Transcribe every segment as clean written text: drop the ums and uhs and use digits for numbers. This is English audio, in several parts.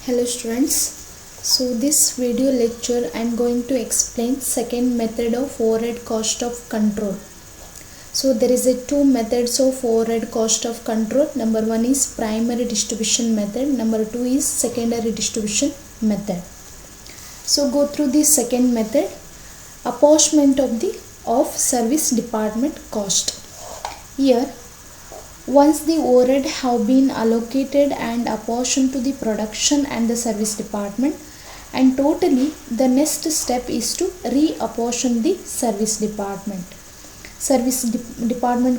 Hello students, so this video lecture I am going to explain second method of overhead cost of control. So there is two methods of overhead cost of control. Number one is primary distribution method, number two is secondary distribution method. So go through the second method, apportionment of service department cost. Here once the overhead have been allocated and apportioned to the production and the service department, and totally the next step is to reapportion the service department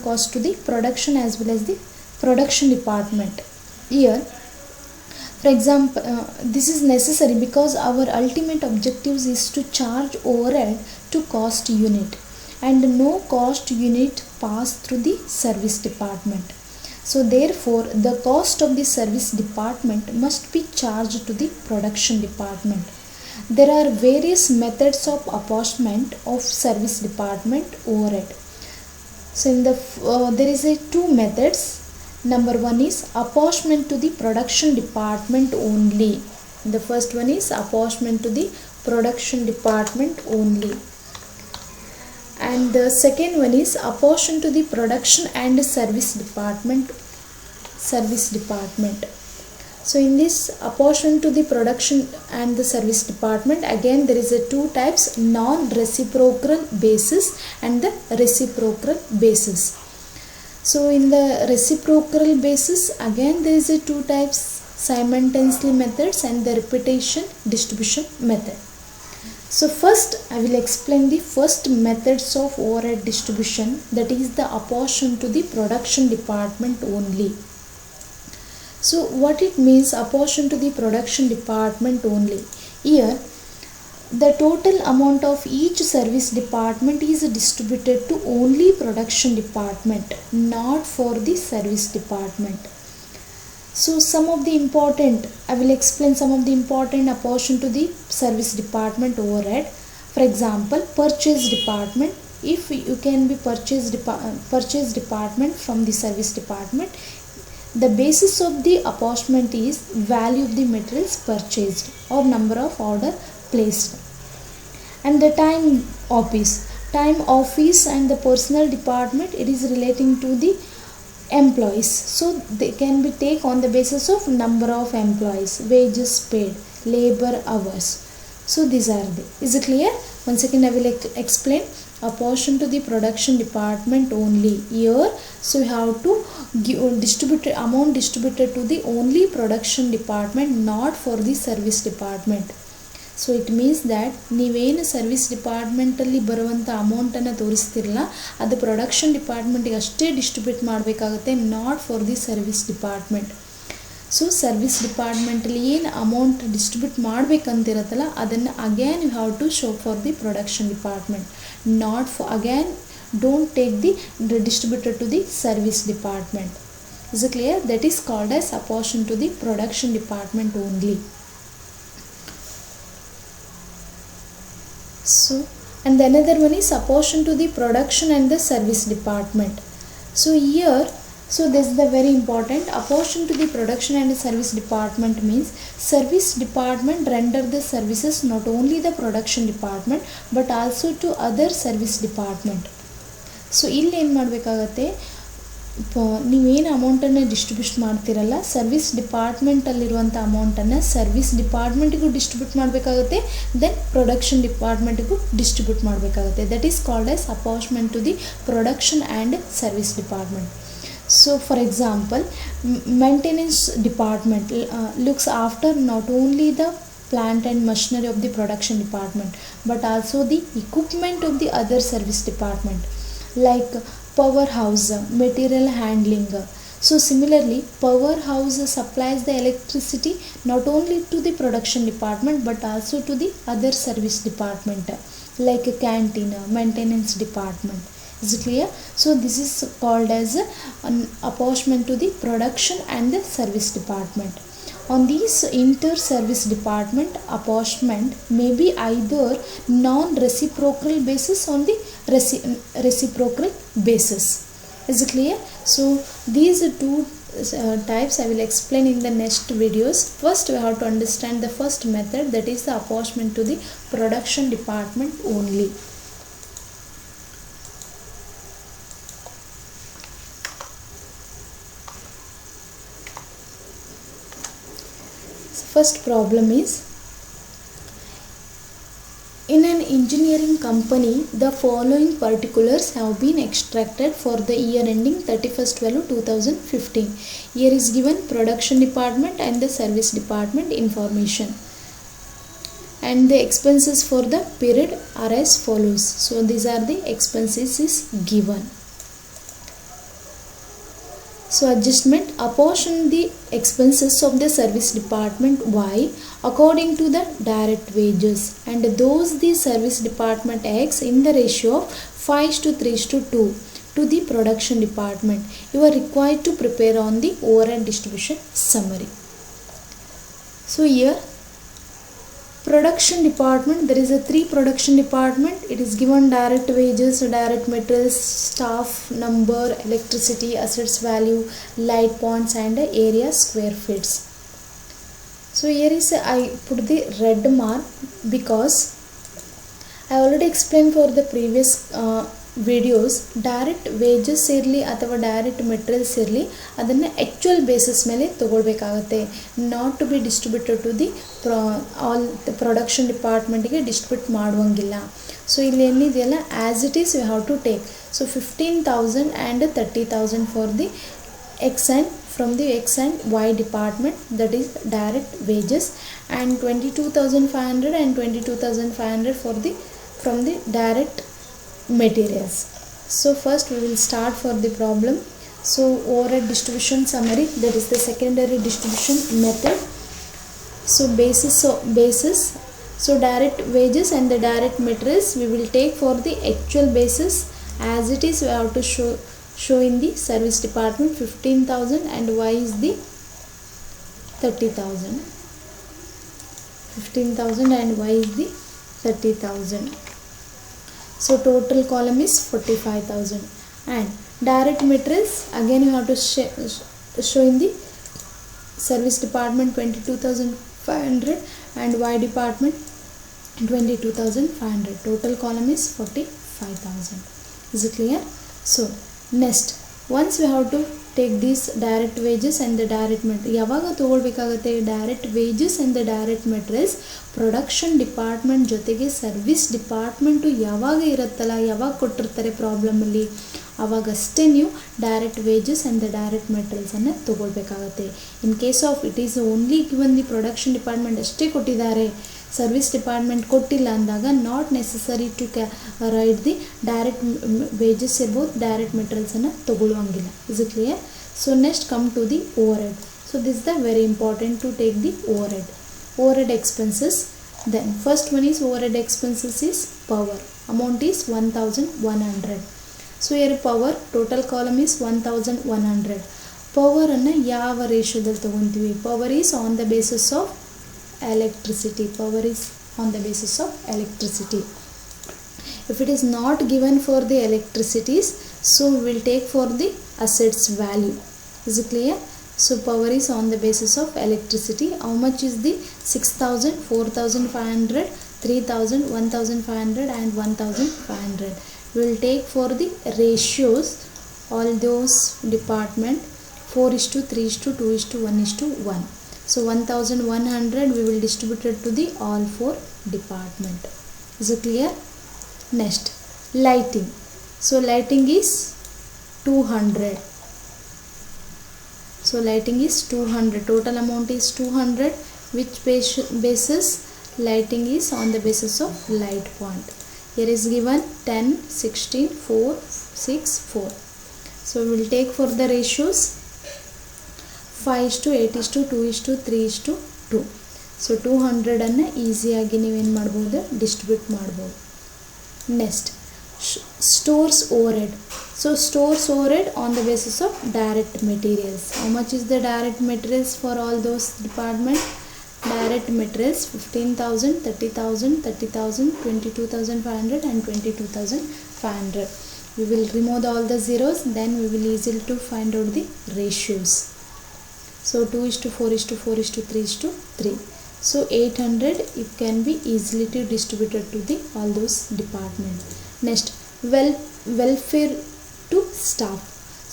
cost to the production as well as the production department. Here for example, this is necessary because our ultimate objectives is to charge overhead to cost unit and no cost unit pass through the service department. So therefore the cost of the service department must be charged to the production department. There are various methods of apportionment of service department overhead. So in there is two methods. Number one is apportionment to the production department only. The first one is apportionment to the production department only. And the second one is apportion to the production and service department. So in this apportion to the production and the service department, again there is two types, non-reciprocal basis and the reciprocal basis. So in the reciprocal basis, again there is two types, simultaneously methods and the repetition distribution method. So first I will explain the first methods of overhead distribution, that is the apportion to the production department only. So what it means, apportion to the production department only? Here the total amount of each service department is distributed to only production department, not for the service department. So I will explain some of the important apportion to the service department overhead. For example, purchase department. If you can be purchase department from the service department, the basis of the apportionment is value of the materials purchased or number of order placed. And the time office and the personnel department, it is relating to the employees, so they can be taken on the basis of number of employees, wages paid, labor hours. So these are is it clear? Once again I will explain. Apportion to the production department only. Here so you have to give amount distributed to the only production department, not for the service department. So it means that ನೀವೇನು service ಡಿಪಾರ್ಟ್ಮೆಂಟಲ್ಲಿ ಬರುವಂಥ ಅಮೌಂಟನ್ನು ತೋರಿಸ್ತಿರಲ್ಲ, ಅದು production ಡಿಪಾರ್ಟ್ಮೆಂಟಿಗೆ ಅಷ್ಟೇ distribute ಮಾಡಬೇಕಾಗುತ್ತೆ, not for the service department. So service ಡಿಪಾರ್ಟ್ಮೆಂಟಲ್ಲಿ ಏನು ಅಮೌಂಟ್ ಡಿಸ್ಟ್ರಿಬ್ಯೂಟ್ ಮಾಡಬೇಕಂತಿರುತ್ತಲ್ಲ, ಅದನ್ನು again you have to show for the production department, not for again don't take the distributed to the service department. Is it clear? That is called as apportion to the production department only. So and the another one is apportion to the production and the service department. So here, so this is the very important, apportion to the production and the service department means service department render the services not only the production department but also to other service department. So ಇಲ್ಲಿ ಏನು ಮಾಡಬೇಕಾಗತ್ತೆ, ನೀವೇನು ಅಮೌಂಟನ್ನು distribute ಮಾಡ್ತಿರಲ್ಲ, service ಡಿಪಾರ್ಟ್ಮೆಂಟಲ್ಲಿರುವಂಥ ಅಮೌಂಟನ್ನು service ಡಿಪಾರ್ಟ್ಮೆಂಟಿಗೂ distribute ಮಾಡಬೇಕಾಗುತ್ತೆ, ದೆನ್ ಪ್ರೊಡಕ್ಷನ್ ಡಿಪಾರ್ಟ್ಮೆಂಟಿಗೂ ಡಿಸ್ಟ್ರಿಬ್ಯೂಟ್ ಮಾಡಬೇಕಾಗುತ್ತೆ. That is called as apportionment to the production and service department. So for example, maintenance department looks after not only the plant and machinery of the production department but also the equipment of the other service department, like powerhouse, material handling. So similarly, powerhouse supplies the electricity not only to the production department but also to the other service department, like a canteen, maintenance department. Is it clear? So this is called as an apportionment to the production and the service department. On these inter-service department, apportionment may be either non-reciprocal basis on the reciprocal basis. Is it clear? So these two types I will explain in the next videos. First we have to understand the first method, that is the apportionment to the production department only. So first problem is, in an engineering company, the following particulars have been extracted for the year ending 31st/12/2015. Here is given production department and the service department information. And the expenses for the period are as follows. So these are the expenses is given. So adjustment, apportion the expenses of the service department Y according to the direct wages, and those the service department X in the ratio of 5:3:2 to the production department. You are required to prepare on the overhead distribution summary. So here production department, there is a 3 production department. It is given direct wages, direct materials, staff number, electricity, assets value, light points, and area square feet. So here is I put the red mark because I already explained for the previous videos. Direct wages ಇರಲಿ ಅಥವಾ direct materials ಇರಲಿ ಅದನ್ನು actual basis ಮೇಲೆ ತೊಗೊಳ್ಬೇಕಾಗತ್ತೆ, not to be distributed to the all the production ಡಿಪಾರ್ಟ್ಮೆಂಟಿಗೆ distribute ಮಾಡುವಂಗಿಲ್ಲ. So ಇಲ್ಲಿ ಏನಿದೆಯಲ್ಲ as it is you have to take. So 15,000 and 30,000 for the X and from the X and Y department, that is direct wages, and 22,500 and 22,500 for the from the direct materials. So first we will start for the problem. So overhead distribution summary, that is the secondary distribution method. So basis, so direct wages and the direct materials we will take for the actual basis as it is. We have to show in the service department 15,000 and Y is the 30,000. 15,000 and Y is the 30,000. So total column is 45,000. And direct materials again you have to show in the service department 22,500 and Y department 22,500. Total column is 45,000. Is it clear? So next, once we have to take these direct wages and the direct material, ಯಾವಾಗ ತಗೊಳ್ಬೇಕಾಗುತ್ತೆ direct wages and the direct materials production department ಜೊತೆಗೆ service department ಯಾವಾಗ ಇರುತ್ತಲ್ಲ, ಯಾವಾಗ ಕೊಟ್ಟಿರ್ತಾರೆ ಪ್ರಾಬ್ಲಮಲ್ಲಿ, ಆವಾಗಷ್ಟೇ ನೀವು direct wages and the direct ಮೆಟೀರಿಯಲ್ಸನ್ನು ತೊಗೊಳ್ಬೇಕಾಗತ್ತೆ. In case of it is only given the production department ಅಷ್ಟೇ ಕೊಟ್ಟಿದ್ದಾರೆ, ಸರ್ವಿಸ್ ಡಿಪಾರ್ಟ್ಮೆಂಟ್ ಕೊಟ್ಟಿಲ್ಲ ಅಂದಾಗ not necessary to write the direct wages ಇರ್ಬೋದು, ಡೈರೆಕ್ಟ್ ಮೆಟೀರಿಯಲ್ಸನ್ನು ತೊಗೊಳ್ಳುವಂಗಿಲ್ಲ. Is it clear? So next come to the overhead. So this the very important to take the overhead expenses. Then first one is overhead expenses is power. Amount is 1,100. So here power total column is 1,100. Power ಅನ್ನು ಯಾವ ರೇಷಿಯೋದಲ್ಲಿ ತಗೊಂತೀವಿ? Power is on the basis of electricity. Power is on the basis of electricity. If it is not given for the electricities, so we will take for the assets value. Is it clear? So power is on the basis of electricity. How much is the 6,000, 4,500, 3,000, 1,500 and 1,500. We will take for the ratios all those department 4:3:2:1:1. So 1,100 we will distribute it to the all 4 department. Is it clear? Next, lighting. So lighting is 200. So lighting is 200. Total amount is 200. Which basis? Lighting is on the basis of light point. Here is given 10, 16, 4, 6, 4. So we will take for the ratios 5:8:2:3:2. So 200 ಅನ್ನು ಈಸಿಯಾಗಿ ನೀವೇನು ಮಾಡ್ಬೋದು, distribute ಮಾಡ್ಬೋದು. Next stores overhead. So stores overhead on the basis of direct materials. How much is the direct materials for all those department? Direct materials 15,000, 30,000, 30,000, 22,500 and 22,500. We will remove all the zeros, then we will easily to find out the ratios. So 2:4:4:3:3. So 800 it can be easily distributed to the all those departments. Next, welfare to staff.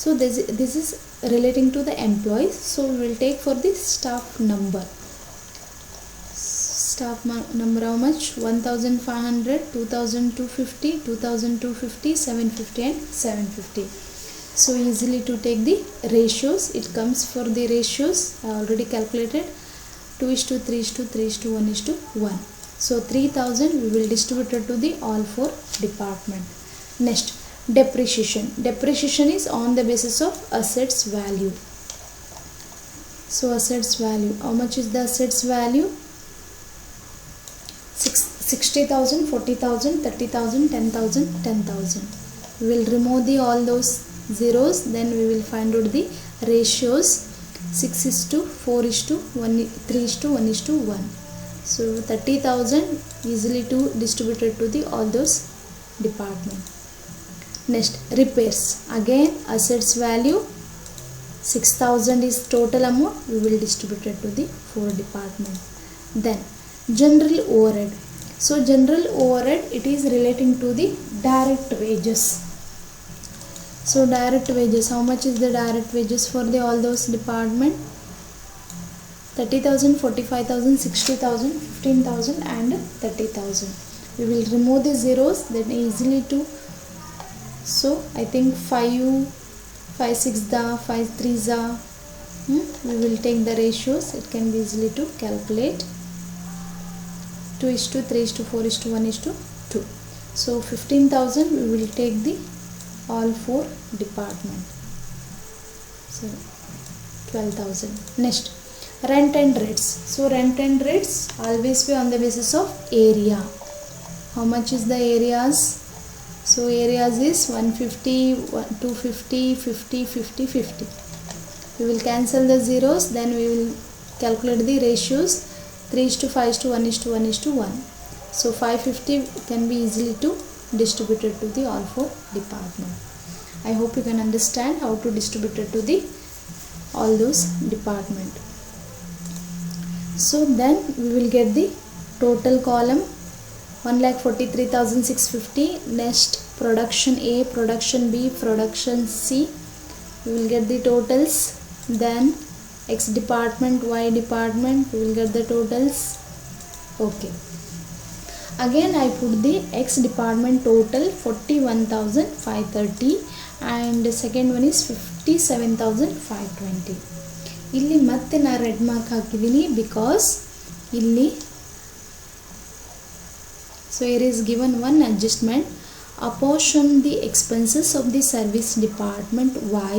So this is relating to the employees. So we will take for the staff number. Staff number how much? 1500, 2250, 2250, 750 and 750. So easily to take the ratios. It comes for the ratios already calculated. 2:3:3:1:1. So 3000 we will distribute it to the all four department. Next, depreciation. Depreciation is on the basis of assets value. So assets value, how much is the assets value? 60,000, 40,000, 30,000, 10,000, 10,000. We will remove the all those zeros, then we will find out the ratios. 6:4:1, 3:1:1. So 30,000 easily to distributed to the all those department. Next, repairs. Again assets value 6,000 is total amount, we will distribute it to the four department. Then general overhead. So general overhead, it is relating to the direct wages. So direct wages, how much is the direct wages for the all those department? 30,000, 45,000, 60,000, 15,000 and 30,000. We will remove the zeros, then easily to. So I think 5 6 da 5 3 za. We will take the ratios. It can be easily to calculate. 2:3:4:1:2. So 15,000 we will take the all four department. So 12,000. Next, rent and rates. So rent and rates always be on the basis of area. How much is the areas? So areas is 150, 250, 50, 50, 50. We will cancel the zeros, then we will calculate the ratios. 3:5:1:1:1. So 550 can be easily to distributed to the all four department. I hope you can understand how to distribute it to the all those department. So then we will get the total column 1,43,650. Next, production A, production B, production C. We will get the totals. Then X department, Y department, we will get the totals. Okay. Again I put the X department total 41,530 and second one is 57,520. ಇಲ್ಲಿ ಮತ್ತೆ ನಾನು red mark ಹಾಕಿದ್ದೀನಿ because ಇಲ್ಲಿ so here is given one adjustment. Apportion the expenses of the service department Y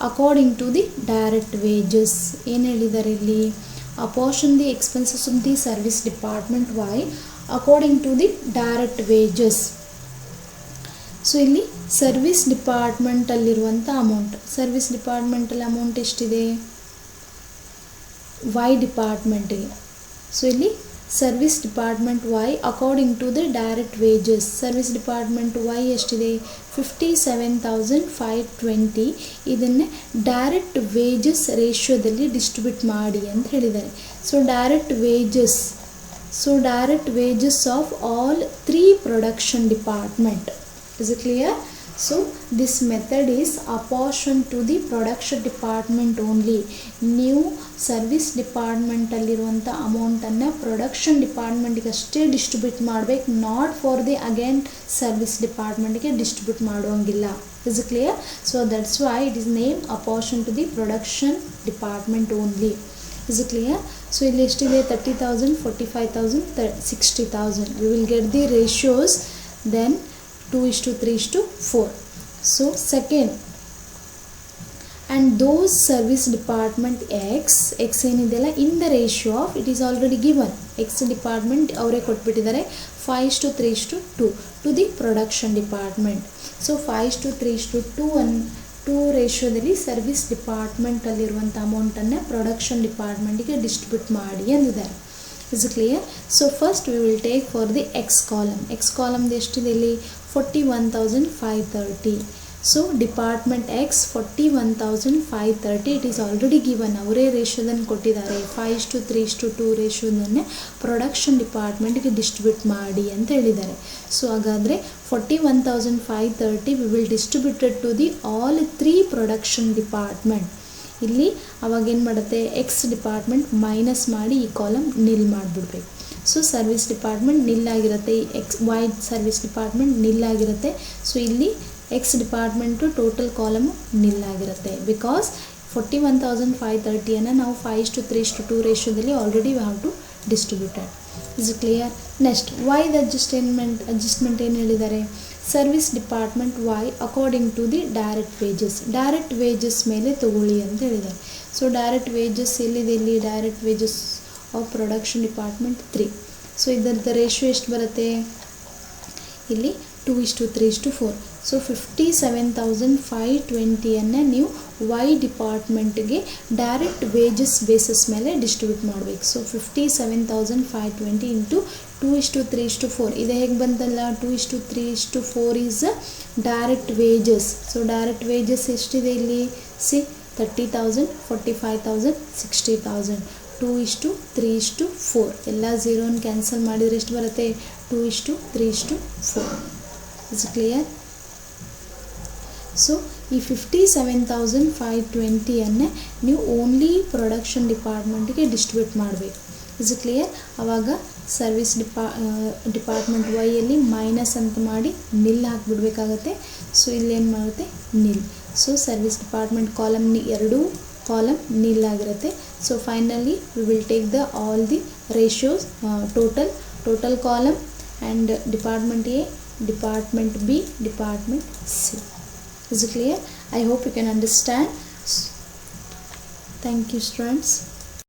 according to the direct wages. ಏನು ಹೇಳಿದ್ದಾರೆ ಇಲ್ಲಿ? Apportion the expenses of the service department Y according to the direct wages. So ಇಲ್ಲಿ service department ಅಲ್ಲಿರುವಂಥ amount, service ಡಿಪಾರ್ಟ್ಮೆಂಟಲ್ಲಿ amount ಎಷ್ಟಿದೆ? Y ಡಿಪಾರ್ಟ್ಮೆಂಟಿಗೆ. So ಇಲ್ಲಿ service department Y according to the direct wages. Service department Y ಎಷ್ಟಿದೆ? 57,520. ಇದನ್ನೇ direct wages ರೇಷಿಯೋದಲ್ಲಿ distribute ಮಾಡಿ ಅಂತ ಹೇಳಿದ್ದಾರೆ. So direct wages, so direct wages of all three production department. Is it clear? So this method is apportion to the production department only. New service department ಅಲ್ಲಿರುವಂಥ ಅಮೌಂಟನ್ನು production ಡಿಪಾರ್ಟ್ಮೆಂಟ್ಗೆ ಅಷ್ಟೇ distribute ಮಾಡಬೇಕು, not for the again service ಡಿಪಾರ್ಟ್ಮೆಂಟ್ಗೆ distribute ಮಾಡುವಂಗಿಲ್ಲ. Is it clear? So that's why it is named apportion to the production department only. Is it clear? So ಇಲ್ಲಿ ಎಷ್ಟಿದೆ? 30,000, 45,000, 60,000. We will get the ratios, then 2:3:4. So second, and those service department X ಏನಿದೆಯಲ್ಲ in the ratio of, it is already given, X department ಅವರೇ ಕೊಟ್ಬಿಟ್ಟಿದ್ದಾರೆ 5:3:2 to the production department. So 5:3:2 2 ರೇಷಿಯೋದಲ್ಲಿ service ಡಿಪಾರ್ಟ್ಮೆಂಟಲ್ಲಿರುವಂಥ ಅಮೌಂಟನ್ನು production ಡಿಪಾರ್ಟ್ಮೆಂಟಿಗೆ distribute ಮಾಡಿ ಅಂದಿದ್ದಾರೆ. Is clear? So first we will take for the X column. X ಕಾಲಮ್ದು ಎಷ್ಟಿದೆ ಇಲ್ಲಿ? 41,530. So department X 41,530 it is already given, ಅವರೇ ರೇಷಿಯೋದನ್ನು ಕೊಟ್ಟಿದ್ದಾರೆ. 5:3:2 ರೇಷಿಯೋದನ್ನೇ ಪ್ರೊಡಕ್ಷನ್ ಡಿಪಾರ್ಟ್ಮೆಂಟ್ಗೆ ಡಿಸ್ಟ್ರಿಬ್ಯೂಟ್ ಮಾಡಿ ಅಂತ ಹೇಳಿದ್ದಾರೆ. ಸೊ ಹಾಗಾದರೆ 41,530 we will distributed to the all 3 production department. ಇಲ್ಲಿ ಅವಾಗ ಏನು ಮಾಡುತ್ತೆ, ಎಕ್ಸ್ ಡಿಪಾರ್ಟ್ಮೆಂಟ್ ಮೈನಸ್ ಮಾಡಿ ಈ ಕಾಲಮ್ ನಿಲ್ ಮಾಡಿಬಿಡ್ಬೇಕು. ಸೊ ಸರ್ವಿಸ್ ಡಿಪಾರ್ಟ್ಮೆಂಟ್ ನಿಲ್ ಆಗಿರುತ್ತೆ, ವೈ ಸರ್ವಿಸ್ ಡಿಪಾರ್ಟ್ಮೆಂಟ್ ನಿಲ್ ಆಗಿರುತ್ತೆ. ಸೊ ಇಲ್ಲಿ X department total column nil ಆಗಿರುತ್ತೆ. ಬಿಕಾಸ್ 41,530 ನಾವು 5:3:2 ರೇಷಿಯೋದಲ್ಲಿ already we have to distributed. Is clear? Next with adjustment ಏನು ಹೇಳಿದ್ದಾರೆ, service department Y according to the direct wages ಮೇಲೆ ತಗೊಳ್ಳಿ ಅಂತ ಹೇಳಿದ್ದಾರೆ. ಸೊ ಡೈರೆಕ್ಟ್ ವೇಜಸ್ ಎಲ್ಲಿದೆ, ಇಲ್ಲಿ direct wages of production department 3. So ಇದರದ್ದು ರೇಷಿಯೋ ಎಷ್ಟು ಬರುತ್ತೆ, ಇಲ್ಲಿ 2:3:4. ಸೊ 57,520 ನೀವು ವೈ ಡಿಪಾರ್ಟ್ಮೆಂಟ್ಗೆ ಡೈರೆಕ್ಟ್ ವೇಜಸ್ ಬೇಸಿಸ್ ಮೇಲೆ ಡಿಸ್ಟ್ರಿಬ್ಯೂಟ್ ಮಾಡಬೇಕು. ಸೊ 57,520 ಇಂಟು 2:3:4 ಇದು ಹೇಗೆ ಬಂತಲ್ಲ, 2:3:4 is direct wages. So direct wages ಎಷ್ಟಿದೆ ಇಲ್ಲಿ, 30,000, 45,000, 60,000. 2:3:4 ಎಲ್ಲ ಝೀರೋನ ಕ್ಯಾನ್ಸಲ್ ಮಾಡಿದರೆ ಎಷ್ಟು ಬರುತ್ತೆ, 2:3:4. Is clear? ಸೊ ಈ 57,520 ನೀವು ಓನ್ಲಿ ಪ್ರೊಡಕ್ಷನ್ ಡಿಪಾರ್ಟ್ಮೆಂಟ್ಗೆ ಡಿಸ್ಟ್ರಿಬ್ಯೂಟ್ ಮಾಡಬೇಕು. Is clear? ಆವಾಗ ಸರ್ವಿಸ್ ಡಿಪಾರ್ಟ್ಮೆಂಟ್ ವೈಯಲ್ಲಿ ಮೈನಸ್ ಅಂತ ಮಾಡಿ ನಿಲ್ ಹಾಕಿಬಿಡ್ಬೇಕಾಗತ್ತೆ. ಸೊ ಇಲ್ಲೇನು ಮಾಡುತ್ತೆ, ನಿಲ್. ಸೊ ಸರ್ವಿಸ್ ಡಿಪಾರ್ಟ್ಮೆಂಟ್ ಕಾಲಮ್ ಎರಡೂ ಕಾಲಮ್ ನಿಲ್ ಆಗಿರುತ್ತೆ. So finally we will take the all the ratios, total column and department A, department B, department C. Is it clear? I hope you can understand. Thank you, students.